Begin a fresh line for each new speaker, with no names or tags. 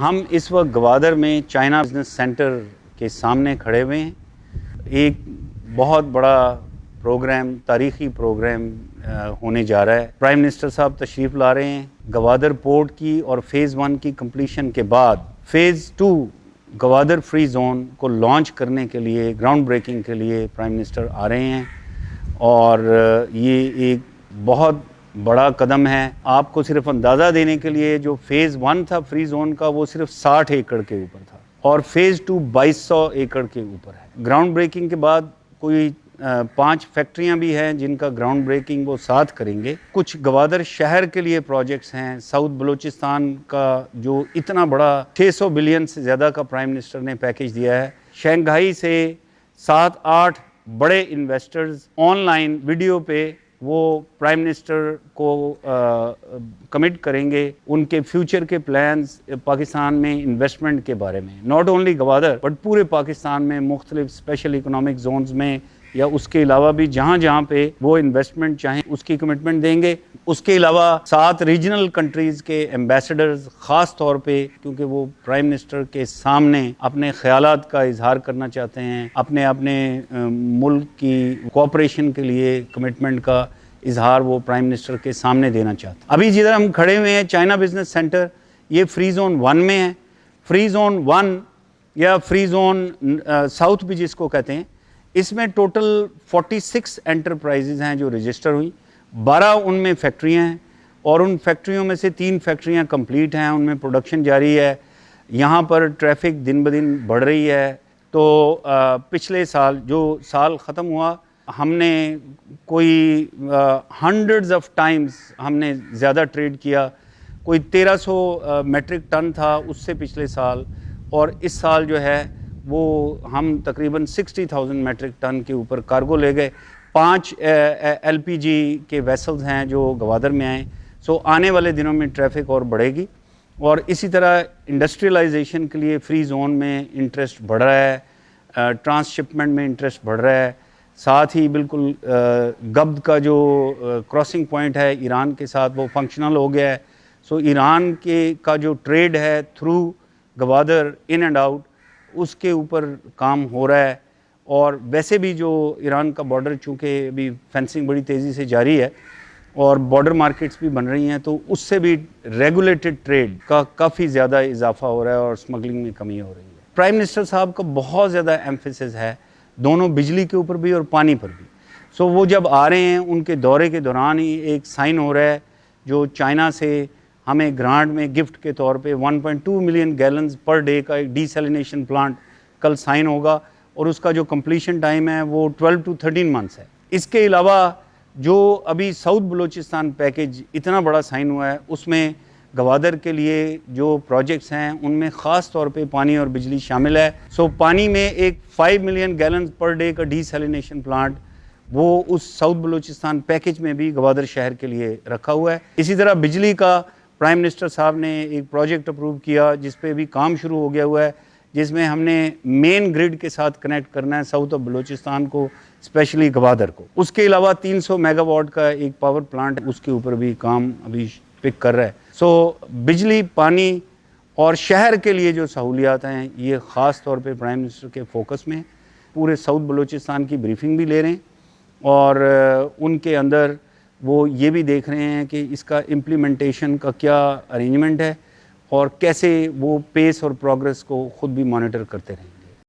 ہم اس وقت گوادر میں چائنا بزنس سینٹر کے سامنے کھڑے ہوئے ہیں۔ ایک بہت بڑا پروگرام، تاریخی پروگرام ہونے جا رہا ہے۔ پرائم منسٹر صاحب تشریف لا رہے ہیں۔ گوادر پورٹ کی اور فیز 1 کی کمپلیشن کے بعد فیز 2 گوادر فری زون کو لانچ کرنے کے لیے، گراؤنڈ بریکنگ کے لیے پرائم منسٹر آ رہے ہیں، اور یہ ایک بہت بڑا قدم ہے۔ آپ کو صرف اندازہ دینے کے لیے، جو فیز 1 تھا فری زون کا، وہ صرف 60 ایکڑ کے اوپر تھا، اور فیز 2 2200 ایکڑ کے اوپر ہے۔ گراؤنڈ بریکنگ کے بعد کوئی 5 فیکٹریاں بھی ہیں جن کا گراؤنڈ بریکنگ وہ ساتھ کریں گے۔ کچھ گوادر شہر کے لیے پروجیکٹس ہیں۔ ساؤتھ بلوچستان کا جو اتنا بڑا 600 بلین سے زیادہ کا پرائم منسٹر نے پیکیج دیا ہے، شنگھائی سے 7-8 بڑے انویسٹرز آن لائن ویڈیو پہ وہ پرائم منسٹر کو کمٹ کریں گے ان کے فیوچر کے پلانز پاکستان میں انویسٹمنٹ کے بارے میں، ناٹ اونلی گوادر بٹ پورے پاکستان میں مختلف اسپیشل اکنامک زونز میں، یا اس کے علاوہ بھی جہاں جہاں پہ وہ انویسٹمنٹ چاہیں اس کی کمٹمنٹ دیں گے۔ اس کے علاوہ 7 ریجنل کنٹریز کے ایمبیسڈرز خاص طور پہ، کیونکہ وہ پرائم منسٹر کے سامنے اپنے خیالات کا اظہار کرنا چاہتے ہیں، اپنے ملک کی کوآپریشن کے لیے کمٹمنٹ کا اظہار وہ پرائم منسٹر کے سامنے دینا چاہتے ہیں۔ ابھی جدھر ہم کھڑے ہوئے ہیں چائنا بزنس سینٹر، یہ فری زون 1 میں ہے۔ فری زون 1 یا فری زون ساؤتھ بھی جس کو کہتے ہیں، اس میں ٹوٹل 46 انٹرپرائزز ہیں جو رجسٹر ہوئی، 12 ان میں فیکٹریاں ہیں، اور ان فیکٹریوں میں سے 3 فیکٹریاں کمپلیٹ ہیں، ان میں پروڈکشن جاری ہے۔ یہاں پر ٹریفک دن بدن بڑھ رہی ہے۔ تو پچھلے سال جو سال ختم ہوا، ہم نے کوئی ہنڈریڈز آف ٹائمز ہم نے زیادہ ٹریڈ کیا، کوئی 1300 میٹرک ٹن تھا اس سے پچھلے سال، اور اس سال جو ہے وہ ہم تقریباً 60,000 میٹرک ٹن کے اوپر کارگو لے گئے۔ 5 LPG کے ویسلز ہیں جو گوادر میں آئیں۔ سو آنے والے دنوں میں ٹریفک اور بڑھے گی، اور اسی طرح انڈسٹریلائزیشن کے لیے فری زون میں انٹرسٹ بڑھ رہا ہے، ٹرانس شپمنٹ میں انٹرسٹ بڑھ رہا ہے۔ ساتھ ہی بالکل گبد کا جو کراسنگ پوائنٹ ہے ایران کے ساتھ، وہ فنکشنل ہو گیا ہے۔ سو ایران کا جو ٹریڈ ہے through Gwadar in and out, اس کے اوپر کام ہو رہا ہے۔ اور ویسے بھی جو ایران کا بارڈر، چونکہ ابھی فینسنگ بڑی تیزی سے جاری ہے اور بارڈر مارکیٹس بھی بن رہی ہیں، تو اس سے بھی ریگولیٹڈ ٹریڈ کا کافی زیادہ اضافہ ہو رہا ہے اور اسمگلنگ میں کمی ہو رہی ہے۔ پرائم منسٹر صاحب کا بہت زیادہ ایمفیسس ہے دونوں بجلی کے اوپر بھی اور پانی پر بھی۔ سو وہ جب آ رہے ہیں، ان کے دورے کے دوران ہی ایک سائن ہو رہا ہے جو چائنا سے ہمیں گرانٹ میں گفٹ کے طور پہ 1.2 ملین گیلنز پر ڈے کا ایک ڈی سیلینیشن پلانٹ کل سائن ہوگا، اور اس کا جو کمپلیشن ٹائم ہے وہ 12 to 13 منتھس ہے۔ اس کے علاوہ جو ابھی ساؤتھ بلوچستان پیکیج اتنا بڑا سائن ہوا ہے، اس میں گوادر کے لیے جو پروجیکٹس ہیں ان میں خاص طور پہ پانی اور بجلی شامل ہے۔ سو پانی میں ایک 5 ملین گیلنز پر ڈے کا ڈی سیلینیشن پلانٹ، وہ اس ساؤتھ بلوچستان پیکیج میں بھی گوادر شہر کے لیے رکھا ہوا ہے۔ اسی طرح بجلی کا پرائم منسٹر صاحب نے ایک پروجیکٹ اپروو کیا جس پہ بھی کام شروع ہو گیا ہوا ہے، جس میں ہم نے مین گرڈ کے ساتھ کنیکٹ کرنا ہے ساؤتھ آف بلوچستان کو، اسپیشلی گوادر کو۔ اس کے علاوہ 300 میگا واٹ کا ایک پاور پلانٹ، اس کے اوپر بھی کام ابھی پک کر رہا ہے۔ سو بجلی، پانی اور شہر کے لیے جو سہولیات ہیں، یہ خاص طور پہ پرائم منسٹر کے فوکس میں پورے ساؤتھ بلوچستان کی بریفنگ بھی لے رہے ہیں، اور ان کے اندر وہ یہ بھی دیکھ رہے ہیں کہ اس کا امپلیمنٹیشن کا کیا ارینجمنٹ ہے، اور کیسے وہ پیس اور پروگرس کو خود بھی مانیٹر کرتے رہیں۔